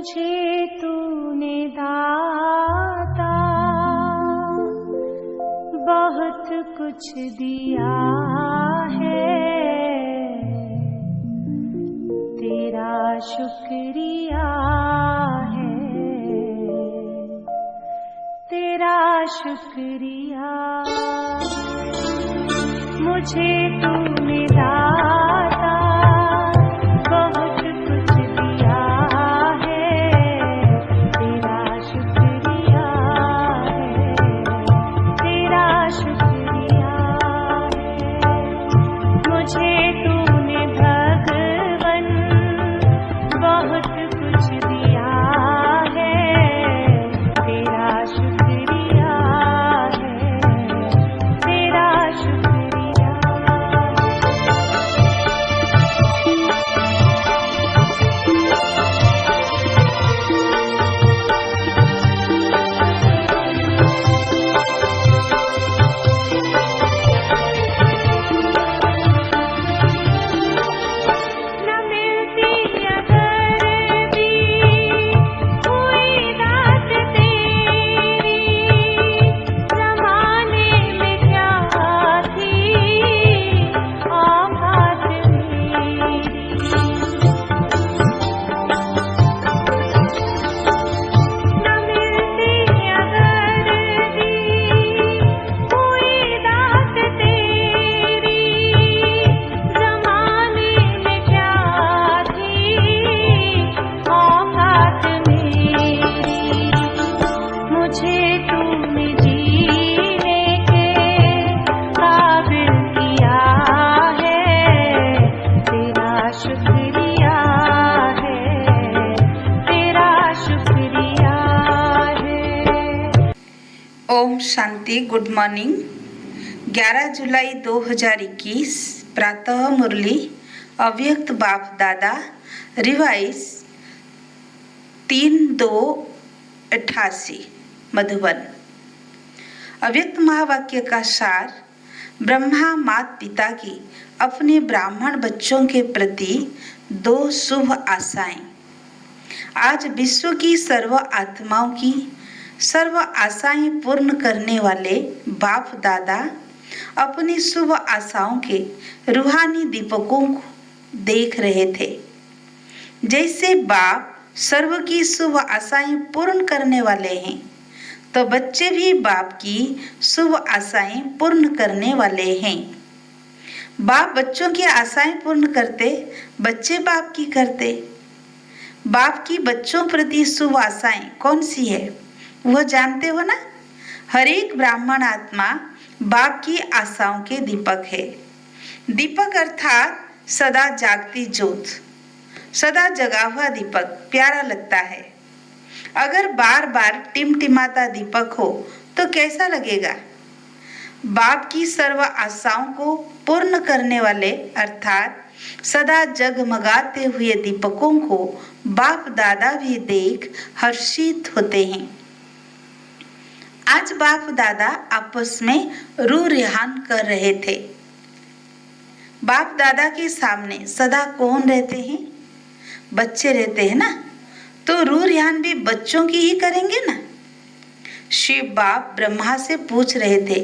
मुझे तूने दाता बहुत कुछ दिया है, तेरा शुक्रिया है, तेरा शुक्रिया। मुझे तूने दाता बहुत कुछ दिया है, तेरा शुक्रिया है, तेरा शुक्रिया है। मुझे तूने भगवन बहुत कुछ दिया है, तेरा शुक्रिया है, तेरा शुक्रिया। न मिलती अगर भी कोई दात तेरी, ज़माने में क्या थी औकात मेरी। न मिलती अगर भी कोई दात तेरी, ज़माने में क्या थी औकात मेरी। मुझे तूने जीने के काबिल किया है, तेरा शुक्रिया है, तेरा शुक्रिया है। ओम शांति। Good morning. 11 जुलाई 2021 प्रातः मुरली अव्यक्त बाप दादा रिवाइज 3/2/88 मधुबन। अव्यक्त महावाक्य का सार। ब्रह्मा माता पिता की अपने ब्राह्मण बच्चों के प्रति 2 शुभ आशाएं। आज विश्व की सर्व आत्माओं की सर्व आशाएं पूर्ण करने वाले बाप दादा अपनी शुभ आशाओं के रूहानी दीपकों को देख रहे थे। जैसे बाप सर्व की शुभ आशाएं पूर्ण करने वाले हैं, तो बच्चे भी बाप की शुभ आशाएं पूर्ण करने वाले हैं। बाप बच्चों की आशाएं पूर्ण करते, बच्चे बाप की करते। बाप की बच्चों प्रति शुभ आशाएं कौन सी है, वह जानते हो ना? हर एक ब्राह्मण आत्मा बाप की आशाओं के दीपक है। दीपक अर्थात सदा जागती ज्योत, सदा जगा हुआ दीपक प्यारा लगता है। अगर बार बार टिमटिमाता दीपक हो तो कैसा लगेगा? बाप की सर्व आशाओं को पूर्ण करने वाले अर्थात सदा जगमगाते हुए दीपकों को बाप दादा भी देख हर्षित होते हैं। आज बाप दादा आपस में रू रिहान कर रहे थे। बाप दादा के सामने सदा कौन रहते हैं? बच्चे रहते हैं ना, तो रू रिहान भी बच्चों की ही करेंगे ना। शिव बाप ब्रह्मा से पूछ रहे थे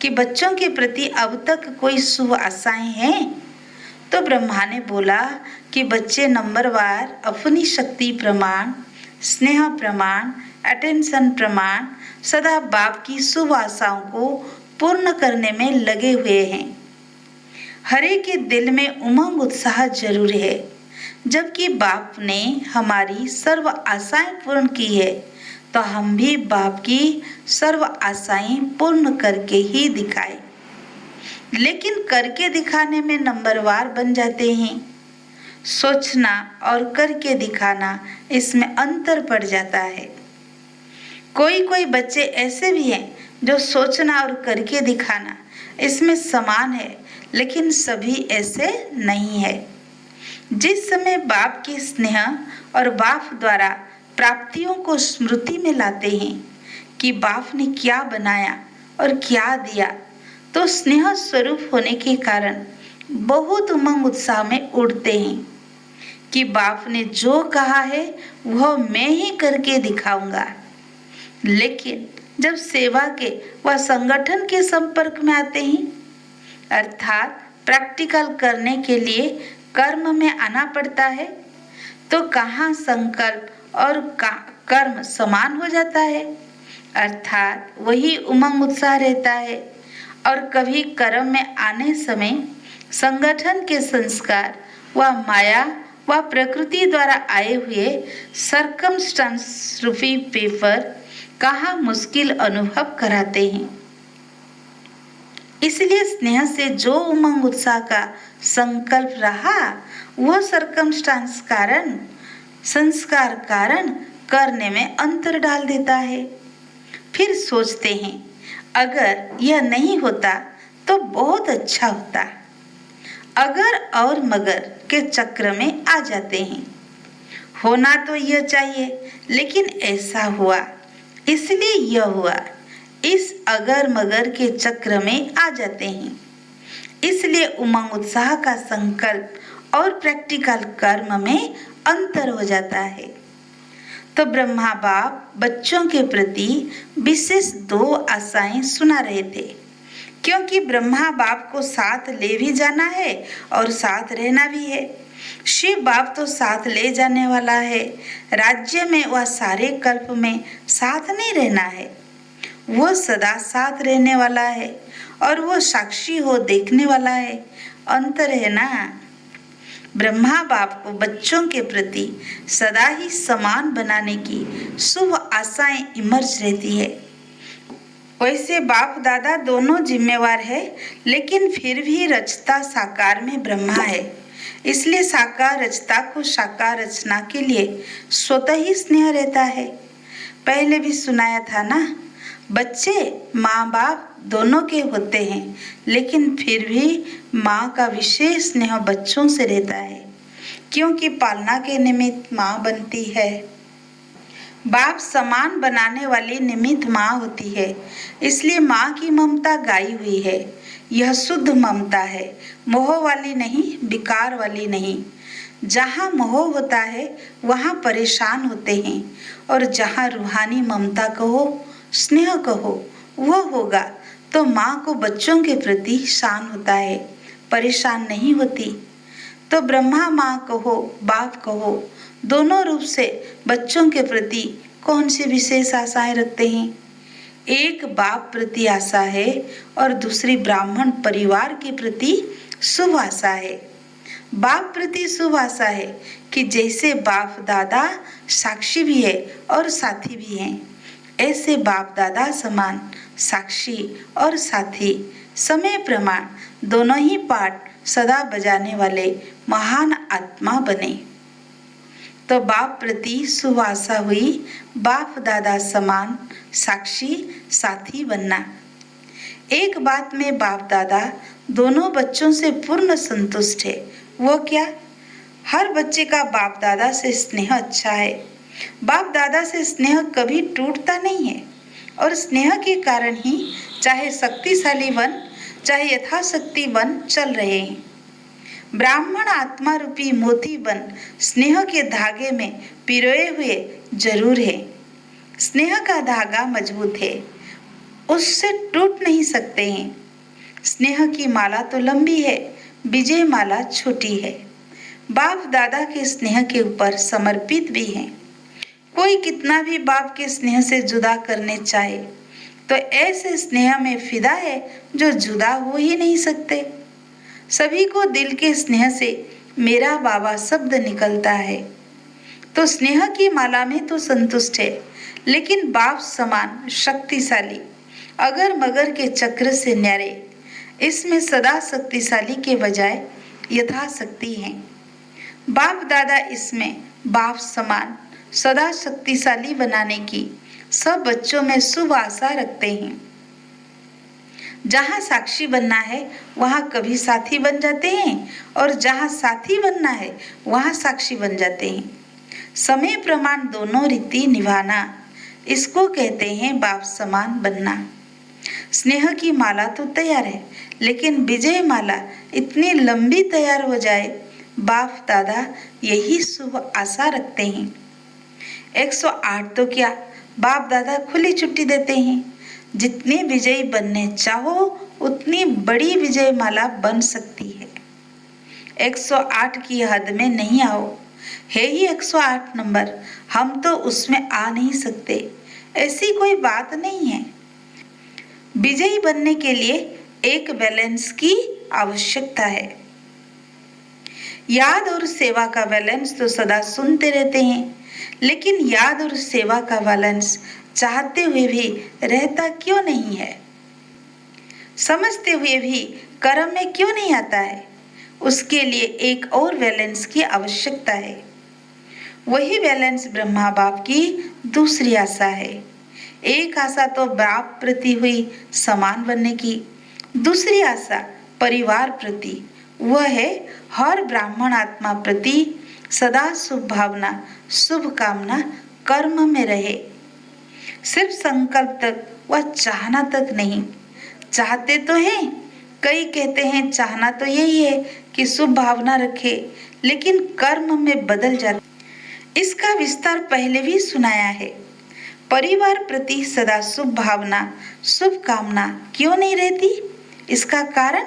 कि बच्चों के प्रति अब तक कोई शुभ आशाएं हैं? तो ब्रह्मा ने बोला कि बच्चे नंबरवार अपनी शक्ति प्रमाण, स्नेह प्रमाण, अटेंशन प्रमाण सदा बाप की शुभ आशाओं को पूर्ण करने में लगे हुए हैं। हरे के दिल में उमंग उत्साह जरूर है। जबकि बाप ने हमारी सर्व आशाएं पूर्ण की है, तो हम भी बाप की सर्व आशाएं पूर्ण करके ही दिखाए। लेकिन करके दिखाने में नंबरवार बन जाते हैं। सोचना और करके दिखाना, इसमें अंतर पड़ जाता है। कोई कोई बच्चे ऐसे भी हैं जो सोचना और करके दिखाना इसमें समान है, लेकिन सभी ऐसे नहीं है। जिस समय बाप के स्नेह और बाप द्वारा प्राप्तियों को स्मृति में लाते हैं कि बाप ने क्या बनाया और क्या दिया, तो स्नेह स्वरूप होने के कारण बहुत उमंग उत्साह में उड़ते हैं कि बाप ने जो कहा है वह मैं ही करके दिखाऊंगा। लेकिन जब सेवा के व संगठन के संपर्क में आते हैं, अर्थात प्रैक्टिकल करने के लिए कर्म में आना पड़ता है, तो कहाँ संकल्प और कर्म समान हो जाता है, अर्थात वही उमंग उत्साह रहता है। और कभी कर्म में आने समय संगठन के संस्कार व माया व प्रकृति द्वारा आए हुए सर्कमस्टेंस रूपी पेपर कहाँ मुश्किल अनुभव कराते हैं। इसलिए स्नेह से जो उमंग उत्साह का संकल्प रहा वो सर्कमस्टेंस कारण, संस्कार कारण करने में अंतर डाल देता है। फिर सोचते हैं अगर यह नहीं होता तो बहुत अच्छा होता। अगर और मगर के चक्र में आ जाते हैं। होना तो यह चाहिए लेकिन ऐसा हुआ इसलिए यह हुआ, इस अगर मगर के चक्र में आ जाते हैं। इसलिए उमंग उत्साह का संकल्प और प्रैक्टिकल कर्म में अंतर हो जाता है। तो ब्रह्मा बाप बच्चों के प्रति विशेष 2 आशाएं सुना रहे थे, क्योंकि ब्रह्मा बाप को साथ ले भी जाना है और साथ रहना भी है। शिव बाप तो साथ ले जाने वाला है, राज्य में वह सारे कल्प में साथ नहीं रहना है, वो सदा साथ रहने वाला है और वो साक्षी हो देखने वाला है। अंतर है ना। ब्रह्मा बाप को बच्चों के प्रति सदा ही समान बनाने की शुभ आशाएं इमर्ज रहती है। वैसे बाप दादा दोनों जिम्मेवार है, लेकिन फिर भी रचता साकार में ब्रह्मा है। इसलिए साकार रचता को साकार रचना के लिए स्वतः ही स्नेह रहता है। पहले भी सुनाया था ना, बच्चे माँ बाप दोनों के होते हैं, लेकिन फिर भी माँ का विशेष स्नेह बच्चों से रहता है, क्योंकि पालना के निमित्त माँ बनती है। बाप समान बनाने वाली निमित्त माँ होती है, इसलिए माँ की ममता गाई हुई है। यह शुद्ध ममता है, मोह वाली नहीं, विकार वाली नहीं। जहाँ मोह होता है वहाँ परेशान होते हैं, और जहाँ रूहानी ममता कहो, स्नेह कहो, वह होगा तो माँ को बच्चों के प्रति शान होता है, परेशान नहीं होती। तो ब्रह्मा माँ कहो, बाप कहो, दोनों रूप से बच्चों के प्रति कौन सी विशेष आशाएं रखते हैं। एक बाप प्रति आशा है और दूसरी ब्राह्मण परिवार के प्रति शुभ आशा है। बाप प्रति शुभ आशा है कि जैसे बाप दादा साक्षी भी है और साथी भी हैं, ऐसे बाप दादा समान साक्षी और साथी समय प्रमाण दोनों ही पाठ सदा बजाने वाले महान आत्मा बने। तो बाप प्रति शुभ आशा हुई, बाप दादा समान साक्षी साथी बनना। एक बात में बाप दादा दोनों बच्चों से पूर्ण संतुष्ट है। वो क्या? हर बच्चे का बाप दादा से स्नेह अच्छा है। बाप दादा से स्नेह कभी टूटता नहीं है, और स्नेह के कारण ही चाहे शक्तिशाली वन चाहे यथाशक्ति वन चल रहे हैं। ब्राह्मण आत्मा रूपी मोती बन स्नेह के धागे में पिरोए हुए जरूर है। स्नेह का धागा मजबूत है, उससे टूट नहीं सकते हैं। स्नेह की माला तो लंबी है, विजय माला छोटी है। बाप दादा के स्नेह के ऊपर समर्पित भी हैं। कोई कितना भी बाप के स्नेह से जुदा करने चाहे तो ऐसे स्नेह में फिदा है जो जुदा हो ही नहीं सकते। सभी को दिल के स्नेह से मेरा बाबा शब्द निकलता है, तो स्नेह की माला में तो संतुष्ट है, लेकिन बाप समान शक्तिशाली अगर मगर के चक्र से न्यारे, इसमें सदा शक्तिशाली के बजाय यथाशक्ति है। बाप दादा इसमें बाप समान सदा शक्तिशाली बनाने की सब बच्चों में शुभ आशा रखते हैं। जहाँ साक्षी बनना है वहाँ कभी साथी बन जाते हैं, और जहाँ साथी बनना है वहाँ साक्षी बन जाते हैं। समय प्रमाण दोनों रीति निभाना, इसको कहते हैं बाप समान बनना। स्नेह की माला तो तैयार है, लेकिन विजय माला इतनी लंबी तैयार हो जाए बाप दादा यही शुभ आशा रखते हैं। 108 तो क्या, बाप दादा खुली छुट्टी देते हैं। जितने विजयी बनने चाहो उतनी बड़ी विजय माला बन सकती है। 108 की हद में नहीं आओ, है ही 108 नंबर, हम तो उसमें आ नहीं सकते, ऐसी कोई बात नहीं है। विजयी बनने के लिए एक बैलेंस की आवश्यकता है। याद और सेवा का बैलेंस तो सदा सुनते रहते हैं, लेकिन याद और सेवा का बैलेंस चाहते हुए भी रहता क्यों नहीं है? समझते हुए भी कर्म में क्यों नहीं आता है? उसके लिए एक और बैलेंस की आवश्यकता है। वही बैलेंस ब्रह्मा बाप की दूसरी आशा है। एक आशा तो बाप प्रति हुई समान बनने की, दूसरी आशा परिवार प्रति, वह है हर ब्राह्मण आत्मा प्रति सदा शुभ भावना, शुभ कामना कर्म में रहे। सिर्फ संकल्प तक व चाहना तक नहीं। चाहते तो हैं, कई कहते हैं चाहना तो यही है कि शुभ भावना रखे, लेकिन कर्म में बदल जाते। इसका विस्तार पहले भी सुनाया है। परिवार प्रति सदा शुभ भावना, शुभ कामना क्यों नहीं रहती? इसका कारण,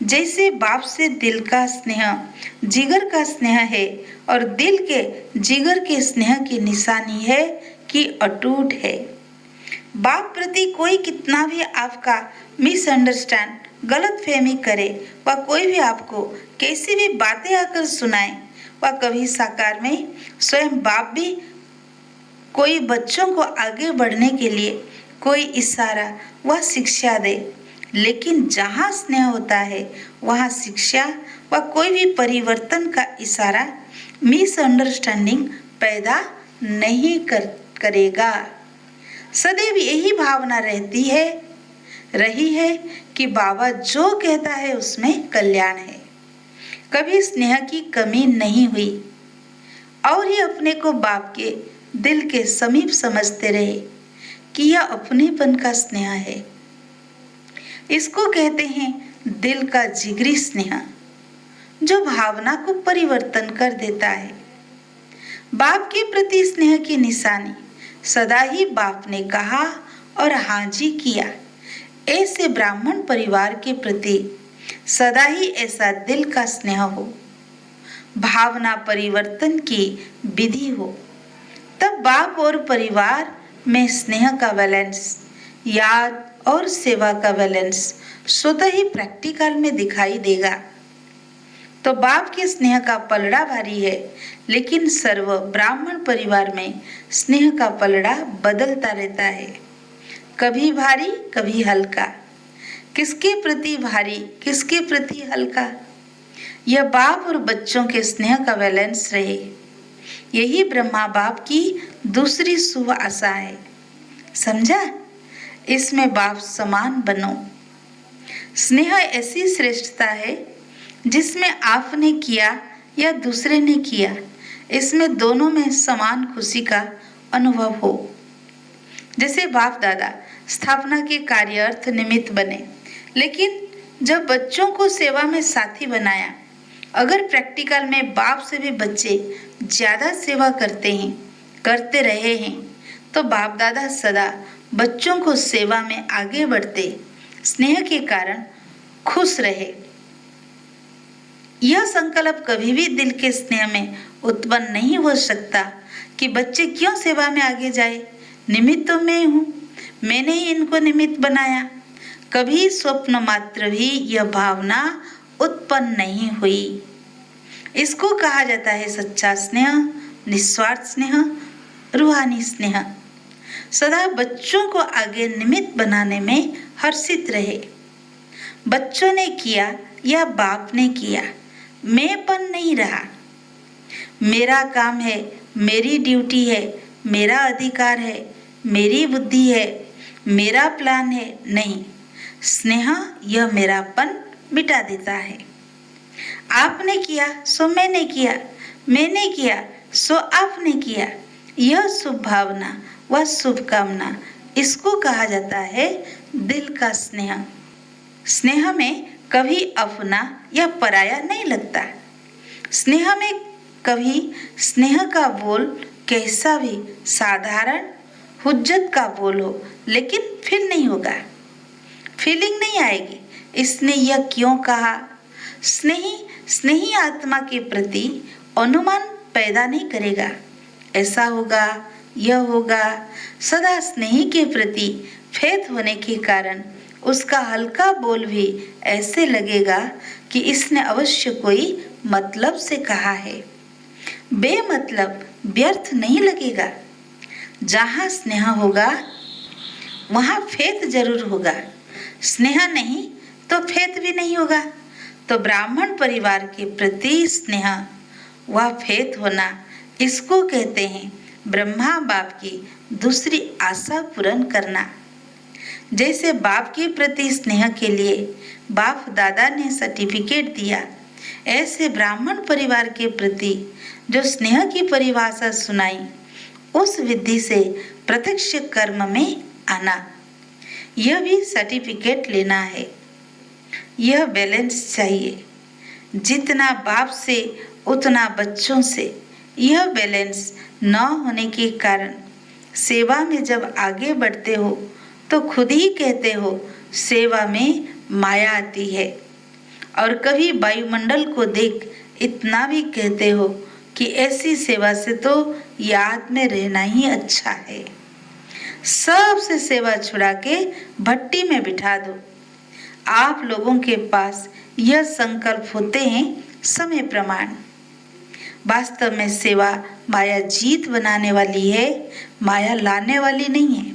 जैसे बाप से दिल का स्नेह, जिगर का स्नेह है और दिल के जिगर के स्नेह की निशानी है कि अटूट है। बाप प्रति कोई कितना भी आपका मिसअंडरस्टैंड, गलत फहमी करे व कोई भी आपको कैसी भी बातें आकर सुनाए व कभी साकार में स्वयं बाप भी कोई बच्चों को आगे बढ़ने के लिए कोई इशारा व शिक्षा दे, लेकिन जहाँ स्नेह होता है वहाँ शिक्षा व कोई भी परिवर्तन का इशारा मिसअंडरस्टैंडिंग पैदा नहीं करेगा। सदैव यही भावना रही है कि बाबा जो कहता है उसमें कल्याण है। कभी स्नेह की कमी नहीं हुई और ये अपने को बाप के दिल के समीप समझते रहे कि यह अपनेपन का स्नेह है। इसको कहते हैं दिल का जिगरी स्नेह, जो भावना को परिवर्तन कर देता है। बाप के प्रति स्नेह की निशानी सदा ही बाप ने कहा और हाँ जी किया। ऐसे ब्राह्मण परिवार के प्रति सदा ही ऐसा दिल का स्नेह हो, भावना परिवर्तन की विधि हो, तब बाप और परिवार में स्नेह का बैलेंस, याद और सेवा का बैलेंस स्वतः ही प्रैक्टिकल में दिखाई देगा। तो बाप के स्नेह का पलड़ा भारी है, लेकिन सर्व ब्राह्मण परिवार में स्नेह का पलड़ा बदलता रहता है, कभी भारी कभी हल्का। किसके प्रति भारी, किसके प्रति हल्का, यह बाप और बच्चों के स्नेह का बैलेंस रहे। यही ब्रह्मा बाप की दूसरी शुभ आशा है। समझा? इसमें बाप समान बनो। स्नेह ऐसी श्रेष्ठता है जिसमें आपने किया या दूसरे ने किया, इसमें दोनों में समान खुशी का अनुभव हो। जैसे बाप दादा स्थापना के कार्यार्थ निमित्त बने, लेकिन जब बच्चों को सेवा में साथी बनाया, अगर प्रैक्टिकल में बाप से भी बच्चे ज्यादा सेवा करते रहे हैं, तो बाप दादा सदा बच्चों को सेवा में आगे बढ़ते स्नेह के कारण खुश रहे। यह संकल्प कभी भी दिल के स्नेह में उत्पन्न नहीं हो सकता कि बच्चे क्यों सेवा में आगे जाए, निमित्त तो मैं हूँ, मैंने ही इनको निमित्त बनाया। कभी स्वप्न मात्र भी यह भावना उत्पन्न नहीं हुई। इसको कहा जाता है सच्चा स्नेह, निस्वार्थ स्नेह, रूहानी स्नेह। सदा बच्चों को आगे निमित्त बनाने में हर्षित रहे। बच्चों ने किया या बाप ने किया, मैंपन नहीं रहा। मेरा काम है, मेरी ड्यूटी है, मेरा अधिकार है, मेरी बुद्धि है, मेरा प्लान है, नहीं। स्नेह यह मेरापन मिटा देता है। आपने किया सो मैंने किया, मैंने किया सो आपने किया, यह शुभ भावना व शुभकामना, इसको कहा जाता है दिल का स्नेह। स्नेह में कभी अपना या पराया नहीं लगता। स्नेह में कभी स्नेह का बोल कैसा भी साधारण हुज्जत का बोल हो, लेकिन फील नहीं होगा, फीलिंग नहीं आएगी। इसने यह क्यों कहा? स्नेही आत्मा के प्रति अनुमान पैदा नहीं करेगा, ऐसा होगा, यह होगा। सदा स्नेही के प्रति फेथ होने के कारण उसका हल्का बोल भी ऐसे लगेगा कि इसने अवश्य कोई मतलब से कहा है। बेमतलब व्यर्थ नहीं लगेगा। जहाँ स्नेह होगा वहाँ फेथ जरूर होगा, स्नेह नहीं तो फेथ भी नहीं होगा। तो ब्राह्मण परिवार के प्रति स्नेह व फेथ होना, इसको कहते हैं ब्रह्मा बाप की दूसरी आशा पूर्ण करना। जैसे बाप के प्रति स्नेह के लिए बाप दादा ने सर्टिफिकेट दिया, ऐसे ब्राह्मण परिवार के प्रति जो स्नेह की परिभाषा सुनाई, उस विधि से प्रत्यक्ष कर्म में आना, यह भी सर्टिफिकेट लेना है। यह बैलेंस चाहिए, जितना बाप से उतना बच्चों से। यह बैलेंस न होने के कारण सेवा में जब आगे बढ़ते हो तो खुद ही कहते हो सेवा में माया आती है, और कभी वायुमंडल को देख इतना भी कहते हो कि ऐसी सेवा से तो याद में रहना ही अच्छा है। सबसे सेवा छुड़ा के भट्टी में बिठा दो। आप लोगों के पास यह संकल्प होते हैं समय प्रमाण। वास्तव में सेवा माया जीत बनाने वाली है, माया लाने वाली नहीं है।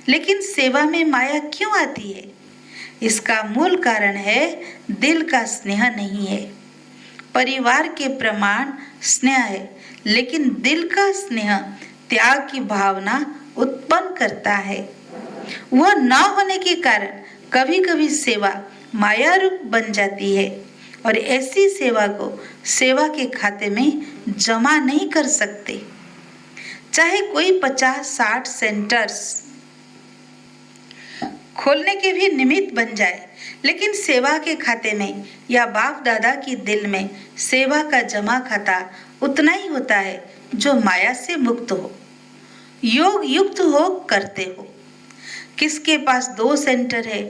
लेकिन सेवा में माया क्यों आती है? इसका मूल कारण है दिल का स्नेह नहीं है। परिवार के प्रमाण स्नेह है, लेकिन दिल का स्नेह त्याग की भावना उत्पन्न करता है। वह न होने के कारण कभी कभी सेवा माया रूप बन जाती है, और ऐसी सेवा को सेवा के खाते में जमा नहीं कर सकते। चाहे कोई 50-60 सेंटर्स खोलने के भी निमित्त बन जाए, लेकिन सेवा के खाते में या बाप दादा की दिल में सेवा का जमा खाता उतना ही होता है जो माया से मुक्त हो, योग युक्त हो करते हो। किसके पास 2 सेंटर है,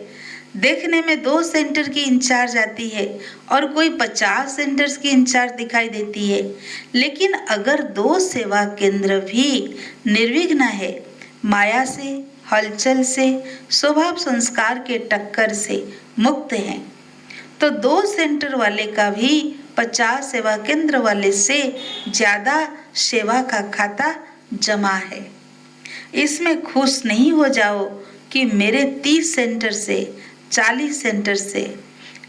देखने में 2 सेंटर की इंचार्ज आती है और कोई 50 सेंटर्स की इंचार्ज दिखाई देती है, लेकिन अगर 2 सेवा केंद्र भी निर्विघ्न है, माया से, हलचल से, स्वभाव संस्कार के टक्कर से मुक्त हैं, तो 2 सेंटर वाले का भी 50 सेवा केंद्र वाले से ज्यादा सेवा का खाता जमा है। इसमें खुश नहीं हो जाओ कि मेरे 30 सेंटर से, 40 सेंटर से,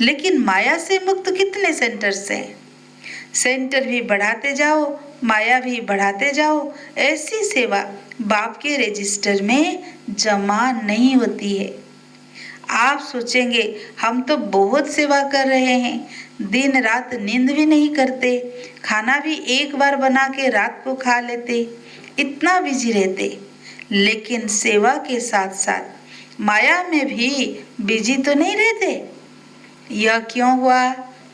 लेकिन माया से मुक्त कितने सेंटर से? सेंटर भी बढ़ाते जाओ, माया भी बढ़ाते जाओ। ऐसी सेवा बाप के रजिस्टर में जमा नहीं होती है। आप सोचेंगे हम तो बहुत सेवा कर रहे हैं, दिन रात नींद भी नहीं करते, खाना भी एक बार बना के रात को खा लेते, इतना बिजी रहते, लेकिन सेवा के साथ साथ माया में भी बिजी तो नहीं रहते। यह क्यों हुआ,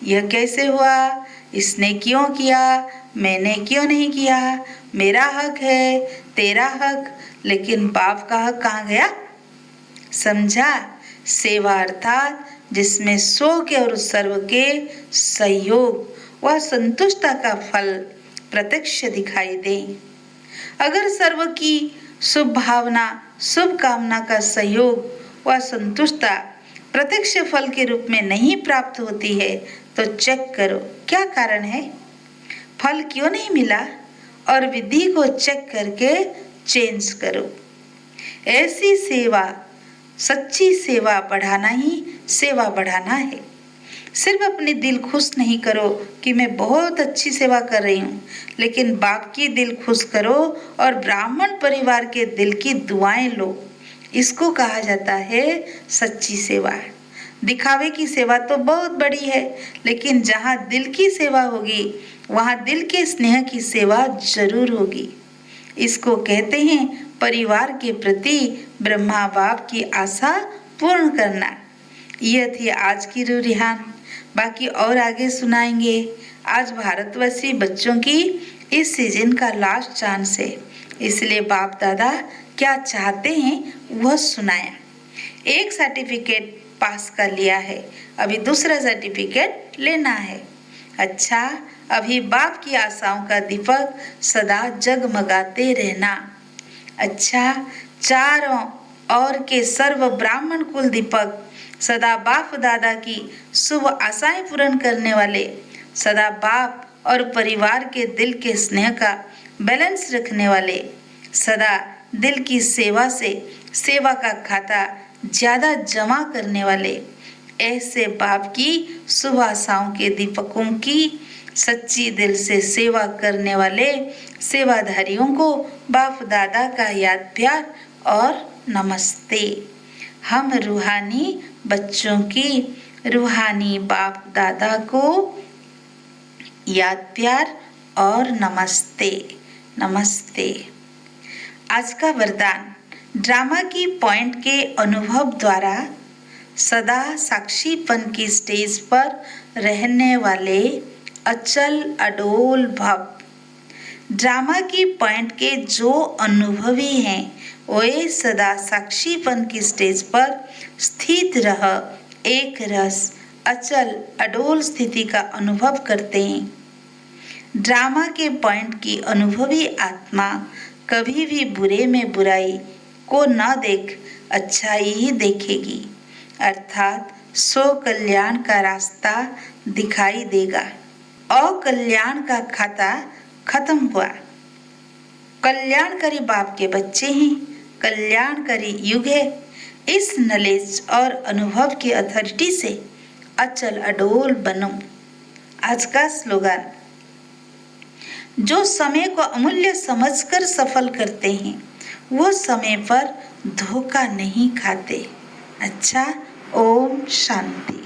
यह कैसे हुआ, इसने क्यों किया, मैंने क्यों नहीं किया, मेरा हक है, तेरा हक, लेकिन बाप का हक कहाँ गया? समझा? सेवा अर्थात जिसमें स्व के और सर्व के सहयोग व संतुष्टता का फल प्रत्यक्ष दिखाई दे। अगर सर्व की शुभ भावना, शुभ कामना का सहयोग व संतुष्टता प्रत्यक्ष फल के रूप में नहीं प्राप्त होती है, तो चेक करो क्या कारण है, फल क्यों नहीं मिला, और विधि को चेक करके चेंज करो। ऐसी सेवा, सच्ची सेवा बढ़ाना ही सेवा बढ़ाना है। सिर्फ अपने दिल खुश नहीं करो कि मैं बहुत अच्छी सेवा कर रही हूँ, लेकिन बाप की दिल खुश करो और ब्राह्मण परिवार के दिल की दुआएं लो। इसको कहा जाता है सच्ची सेवा। दिखावे की सेवा तो बहुत बड़ी है, लेकिन जहाँ दिल की सेवा होगी वहाँ दिल के स्नेह की सेवा जरूर होगी। इसको कहते हैं परिवार के प्रति ब्रह्मा बाप की आशा पूर्ण करना। यह थी आज की रूरिहान, बाकी और आगे सुनाएंगे। आज भारतवर्षी बच्चों की इस सीजन का लास्ट चांस है, इसलिए बाप दादा क्या चाहते हैं वह सुनाया। एक सर्टिफिकेट पास कर लिया है, अभी दूसरा सर्टिफिकेट लेना है। अच्छा, अभी बाप की आशाओं का दीपक सदा जगमगाते रहना। अच्छा, चारों ओर के सर्व ब्राह्मण कुल दीपक सदा बाप दादा की शुभ आशाएं पूर्ण करने वाले, सदा बाप और परिवार के दिल के स्नेह का बैलेंस रखने वाले, सदा दिल की सेवा से सेवा का खाता ज्यादा जमा करने वाले, ऐसे बाप की शुभ आशाओं के दीपकों की सच्ची दिल से सेवा करने वाले सेवाधारियों को बाप दादा का याद प्यार और नमस्ते। हम रूहानी बच्चों की रूहानी बाप दादा को याद प्यार और नमस्ते नमस्ते। आज का वरदान, ड्रामा की पॉइंट के अनुभव द्वारा सदा साक्षीपन की स्टेज पर रहने वाले अचल अडोल भव। ड्रामा की पॉइंट के जो अनुभवी हैं वे सदा साक्षीपन की स्टेज पर स्थित रह एक रस अचल अडोल स्थिति का अनुभव करते हैं। ड्रामा के पॉइंट की अनुभवी आत्मा कभी भी बुरे में बुराई को न देख अच्छाई ही देखेगी, अर्थात स्व कल्याण का रास्ता दिखाई देगा। अकल्याण का खाता खत्म हुआ। कल्याणकारी बाप के बच्चे हैं, कल्याणकारी युग है। इस नॉलेज और अनुभव की अथॉरिटी से अचल अडोल बनो। आज का स्लोगन, जो समय को अमूल्य समझकर सफल करते हैं वो समय पर धोखा नहीं खाते। अच्छा, ओम शांति।